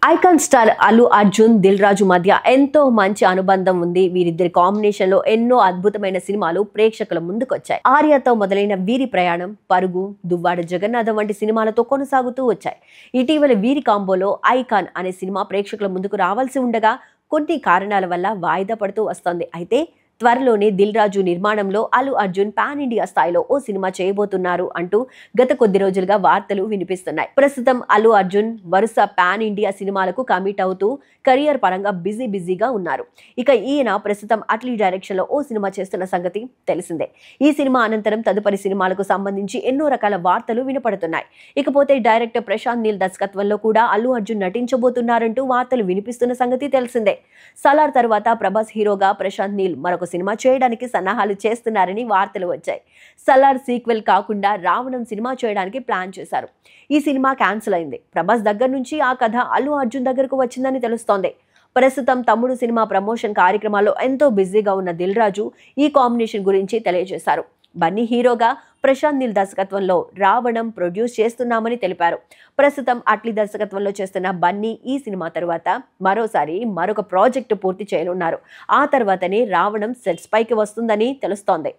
Icon star Allu Arjun Dil Raju మధ్య ఎంతో మంచి అనుబంధం ఉంది. వీరిద్దరి కాంబినేషన్ లో ఎన్నో అద్భుతమైన సినిమాలు ప్రేక్షకుల ముందుకొచ్చాయి. ఆర్యతో మొదలైన వీరి ప్రయాణం పరుగు, దువ్వాడ జగన్నాథం వంటి సినిమాలతో కొనసాగుతూ వచ్చాయి. ఇటీవల వీరి కాంబోలో ఐకాన్ అనే సినిమా ప్రేక్షకుల ముందుకు రావాల్సి ఉండగా కొన్ని కారణాల వల్ల వాయిదా పడుతూ వస్తోంది. అయితే త్వరలోనే దిల్ రాజు నిర్మాణంలో అల్లు అర్జున్ పాన్ ఇండియా స్థాయిలో ఓ సినిమా చేయబోతున్నారు అంటూ గత కొద్ది రోజులుగా వార్తలు వినిపిస్తున్నాయి. ప్రస్తుతం అల్లు అర్జున్ వరుస పాన్ ఇండియా సినిమాలకు కమిట్ అవుతూ కెరియర్ పరంగా బిజీగా ఉన్నారు. ఇక ఈయన ప్రస్తుతం అట్లీ డైరెక్షన్ లో ఓ సినిమా చేస్తున్న సంగతి తెలిసిందే. ఈ సినిమా అనంతరం తదుపరి సినిమాలకు సంబంధించి ఎన్నో రకాల వార్తలు వినపడుతున్నాయి. ఇకపోతే డైరెక్టర్ ప్రశాంత్ నీల్ దర్శకత్వంలో కూడా అల్లు అర్జున్ నటించబోతున్నారంటూ వార్తలు వినిపిస్తున్న సంగతి తెలిసిందే. సలార్ తర్వాత ప్రభాస్ హీరోగా ప్రశాంత్ నీల్ మరొక సినిమా చేయడానికి సన్నాహాలు చేస్తున్నారని వార్తలు వచ్చాయి. సలార్ సీక్వెల్ కాకుండా రావణం సినిమా చేయడానికి ప్లాన్ చేశారు. ఈ సినిమా క్యాన్సిల్ అయింది. ప్రభాస్ దగ్గర నుంచి ఆ కథ అల్లు అర్జున్ దగ్గరకు వచ్చిందని తెలుస్తోంది. ప్రస్తుతం తమ్ముడు సినిమా ప్రమోషన్ కార్యక్రమాల్లో ఎంతో బిజీగా ఉన్న దిల్ రాజు ఈ కాంబినేషన్ గురించి తెలియజేశారు. బన్నీ హీరోగా ప్రశాంత్ నీల్ దర్శకత్వంలో రావణం ప్రొడ్యూస్ చేస్తున్నామని తెలిపారు. ప్రస్తుతం అట్లీ దర్శకత్వంలో చేస్తున్న బన్నీ ఈ సినిమా తరువాత మరొక ప్రాజెక్టు పూర్తి చేయనున్నారు. ఆ తర్వాతనే రావణం సెట్స్ పైకి వస్తుందని తెలుస్తోంది.